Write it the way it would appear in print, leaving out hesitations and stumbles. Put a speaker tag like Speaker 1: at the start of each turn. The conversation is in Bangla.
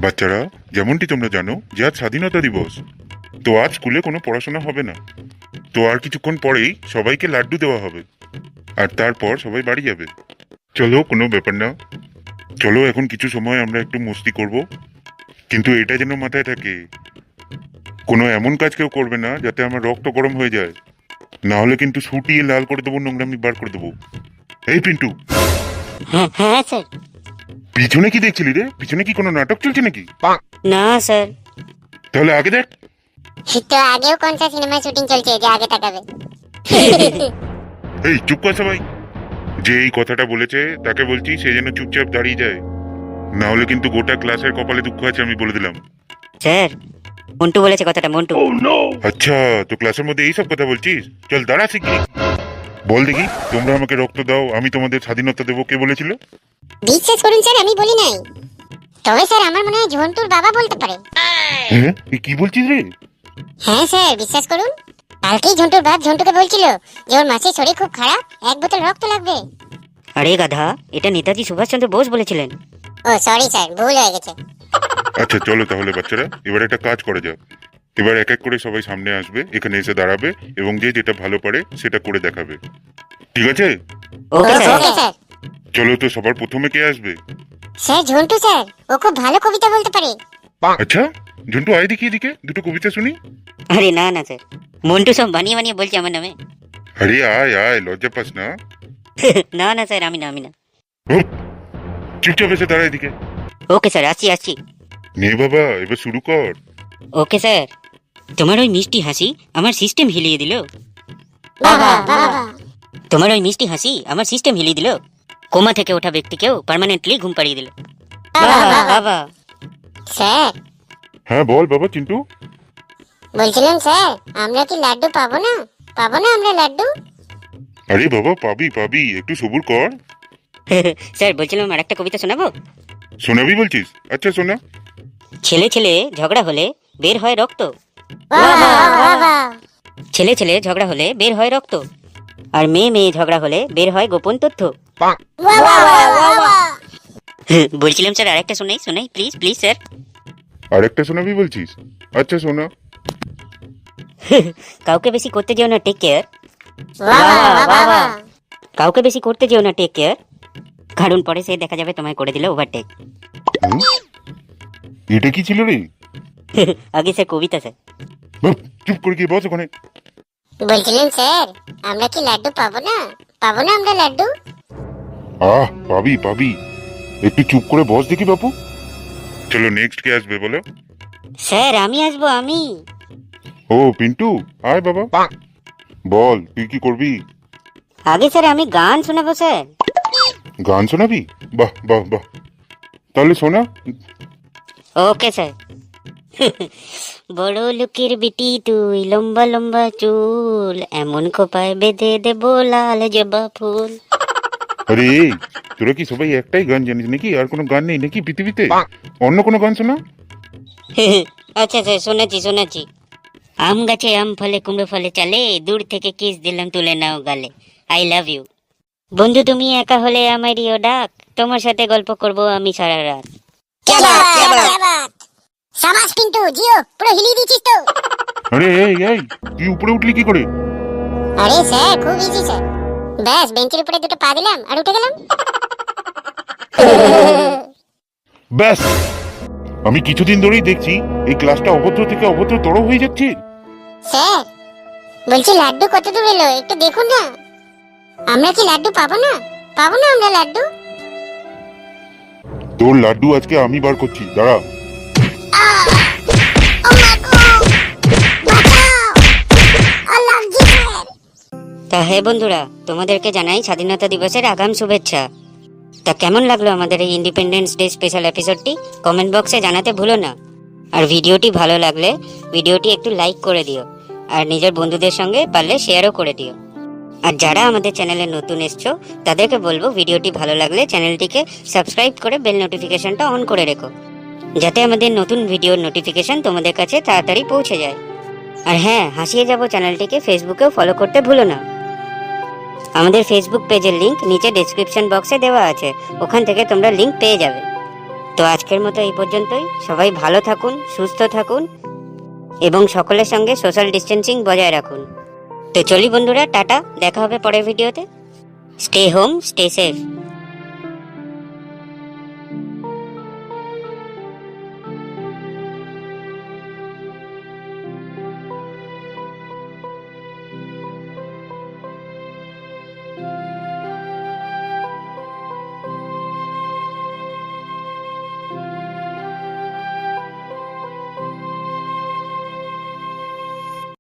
Speaker 1: বাচ্চারা, যেমনটি তোমরা জানো যে আজ স্বাধীনতা দিবস। তো আজ স্কুলে কোনো পড়াশোনা হবে না। তো আর কিছুক্ষণ পরেই সবাইকে লাড্ডু দেওয়া হবে, আর তারপর সবাই বাড়ি যাবে। চলো, কোনো ব্যাপার না। চলো, এখন কিছু সময় আমরা একটু মস্তি করব, কিন্তু এটা যেন মাথায় থাকে, কোনো এমন কাজ কেউ করবে না যাতে আমার রক্ত গরম হয়ে যায়। না হলে কিন্তু ছুটিয়ে লাল করে দেবো, নোংরামি বার করে দেবো। এই পিন্টু,
Speaker 2: হ্যাঁ হ্যাঁ স্যার।
Speaker 1: পিছনে কি দেখছিলি রে? পিছনে কি কোনো নাটক চলছে নাকি?
Speaker 2: না স্যার।
Speaker 1: তাহলে আগে দেখ।
Speaker 3: তো আগেও কোন সা সিনেমায় শুটিং চলছে যে আগে তাকাবে?
Speaker 1: এই চুপ কর সবাই। যে এই কথাটা বলেছে তাকে বলছি সে যেন চুপচাপ দাঁড়িয়ে যায়, না হলে কিন্তু গোটা ক্লাসের কপালে দুঃখ আছে, আমি বলে দিলাম।
Speaker 2: স্যার, মন্টু বলেছে কথাটা, মন্টু।
Speaker 1: আচ্ছা, তো ক্লাসের মধ্যে এইসব কথা বলছিস? চল দাঁড়া শিগগিরি। বল দেখি, তোমরা আমাকে রক্ত দাও, আমি তোমাদের স্বাধীনতা দেবো, কে বলেছিল?
Speaker 3: বিশ্বাস করুন স্যার, আমি বলি নাই। তবে স্যার আমার মনে হয় ঝন্টুর বাবা বলতে পারে।
Speaker 1: হ্যাঁ, এই কি বলছিস রে?
Speaker 3: হ্যাঁ স্যার, বিশ্বাস করুন। কালকেই ঝন্টুর বাপ ঝন্টুকে বলছিল যে ওর মাসির শরীর খুব খারাপ, 1 বোতল রক্ত লাগবে।
Speaker 2: আরে গাধা, এটা নেতাজি সুভাষচন্দ্র বোস বলেছিলেন।
Speaker 3: ও সরি স্যার, ভুল হয়ে গেছে।
Speaker 1: আচ্ছা চলো তাহলে বাচ্চারা, এবার একটা কাজ করা যাক। এবার এক এক করে সবাই সামনে আসবে, এখানে এসে দাঁড়াবে এবং যে যেটা ভালো পারে সেটা করে দেখাবে। ঠিক আছে?
Speaker 2: Okay sir.
Speaker 3: Okay sir.
Speaker 1: চলো, তো সবার প্রথমে কে আসবে?
Speaker 3: স্যার ঝন্টু স্যার, ও খুব ভালো কবিতা বলতে পারে।
Speaker 1: আচ্ছা, ঝন্টু আয় দেখি এদিকে, দুটো কবিতা শুনি।
Speaker 2: আরে না না স্যার, মন্টু সব বানিয়ে বানিয়ে বলছে আমার নামে।
Speaker 1: আরে আয় আয়, লজ্জা পাস না?
Speaker 2: না না স্যার, আমি না।
Speaker 1: হুপ, চুপচাপ এসে দাঁড়া এদিকে।
Speaker 2: ওকে স্যার, আসছি।
Speaker 1: নে বাবা, এবার শুরু কর।
Speaker 2: Okay sir. তোমার ওই মিষ্টি হাসি আমার সিস্টেম হিলিয়ে দিল।
Speaker 3: বাবা বাবা।
Speaker 2: তোমার ওই মিষ্টি হাসি আমার সিস্টেম হিলিয়ে দিল। কোমা থেকে ওঠা ব্যক্তিকেও পার্মানেন্টলি ঘুম পাড়িয়ে দিল। বাবা।
Speaker 3: স্যার
Speaker 1: হ্যাঁ বল বাবা চিন্টু।
Speaker 3: বলছিলাম স্যার, আমরা কি লাড্ডু পাবো না? পাবো না আমরা লাড্ডু?
Speaker 1: আরে বাবা, পাবি পাবি, একটু সবুর কর।
Speaker 2: স্যার বলছিলাম আর একটা কবিতা শোনাবো?
Speaker 1: শোনাবি বলছিস? আচ্ছা শোনা।
Speaker 2: ছেলে ছেলে ঝগড়া হলে বের হয় রক্ত।
Speaker 3: বাবা বাবা।
Speaker 2: ছেলে ছেলে ঝগড়া হলে বের হয় রক্ত, আর মেয়ে মেয়ে ঝগড়া হলে বের হয় গোপন তথ্য।
Speaker 3: বাবা বাবা।
Speaker 2: বলছিলাম স্যার আরেকটা শোনাই প্লিজ স্যার।
Speaker 1: আরেকটা শোনাবি বলছিস? আচ্ছা শোনা।
Speaker 2: কাউকে বেশি করতে যেও না টেক কেয়ার।
Speaker 3: বাবা বাবা।
Speaker 2: কাউকে বেশি করতে যেও না টেক কেয়ার, কারণ পরে সে দেখা যাবে তোমায় করে দিলে ওভারটেক।
Speaker 1: হুম? এটা কি ছিল রে?
Speaker 2: আগে স্যার কবিতা স্যার।
Speaker 1: বাপ, চুপ করে গিয়ে বস ওখানে।
Speaker 3: বলছিলাম স্যার, আমরা কি লাড্ডু পাবো না? পাবো না আমরা লাড্ডু?
Speaker 1: পাবি পাবি, একটু চুপ করে বস দেখি বাপু। চলো, নেক্সট কে আসবে বলো?
Speaker 2: স্যার আমি আসবো, আমি।
Speaker 1: ও পিন্টু, আয় বাবা। বল, তুই কি করবি?
Speaker 2: আগে স্যার আমি গান শোনাবো স্যার।
Speaker 1: গান শোনাবি? বাহ বাহ বাহ, তাহলে শোনা।
Speaker 2: Okay sir. বড় লোকের বেটি তুই, লম্বা লম্বা চুল, এমন খোপায় বেঁধে দেবো লাল জবা ফুল।
Speaker 1: আরে এই, তোরা কি সবাই একটাই গান জানিস নাকি? আর কোনো গান নেই নাকি পৃথিবীতে? অন্য কোনো গান শোনা।
Speaker 2: আচ্ছা স্যার, শোনাচ্ছি। আম গাছে আম ফলে, কুমড়ো ফলে চালে, দূর থেকে কিস দিলাম তুলে নাও গালে, আই লাভ ইউ। বন্ধু তুমি একা হলে আমারইও ডাক, তোমার সাথে গল্প করব আমি সারা রাত।
Speaker 3: সাবাস পিন্টু, জিও পুরো হিলিয়ে দিয়েছিস তো।
Speaker 1: আরে এই এই, তুই উপরে উঠলি কি করে?
Speaker 3: আরে স্যার খুব ইজি স্যার, ব্যাস বেঞ্চের উপরে দুটো পা দিলাম আর উঠে গেলাম।
Speaker 1: ব্যাস, আমি কিছুদিন ধরেই দেখছি এই ক্লাসটা অভদ্র থেকে অভদ্রতর হয়ে যাচ্ছে।
Speaker 3: স্যার বলছি লাড্ডু কত দূর এলো একটু দেখুন না। আমরা কি লাড্ডু পাবো না? পাবো না আমরা লাড্ডু?
Speaker 1: তোর লাড্ডু আজকে আমি বার করছি, দাঁড়া।
Speaker 2: তা হে বন্ধুরা, তোমাদেরকে জানাই স্বাধীনতা দিবসের আগাম শুভেচ্ছা। তা কেমন লাগলো আমাদের এই ইন্ডিপেন্ডেন্স ডে স্পেশাল এপিসোডটি? কমেন্ট বক্সে জানাতে ভুলো না। আর ভিডিওটি ভালো লাগলে ভিডিওটি একটু লাইক করে দিও, আর নিজের বন্ধুদের সঙ্গে পারলে শেয়ারও করে দিও। আর যারা আমাদের চ্যানেলে নতুন এসছো তাদেরকে বলবো ভিডিওটি ভালো লাগলে চ্যানেলটিকে সাবস্ক্রাইব করে বেল নোটিফিকেশনটা অন করে রেখো, যাতে আমাদের নতুন ভিডিওর নোটিফিকেশন তোমাদের কাছে তাড়াতাড়ি পৌঁছে যায়। আর হ্যাঁ, হাসিয়ে যাব চ্যানেলটিকে ফেসবুকেও ফলো করতে ভুলো না। আমাদের ফেসবুক পেজের লিংক নিচে ডেসক্রিপশন বক্সে দেওয়া আছে, ওখান থেকে তোমরা লিংক পেয়ে যাবে। তো আজকের মতো এই পর্যন্তই। সবাই ভালো থাকুন, সুস্থ থাকুন এবং সকলের সঙ্গে সোশ্যাল ডিস্টেন্সিং বজায় রাখুন। তো চলি বন্ধুরা, টাটা, দেখা হবে পরের ভিডিওতে। Stay home, stay safe.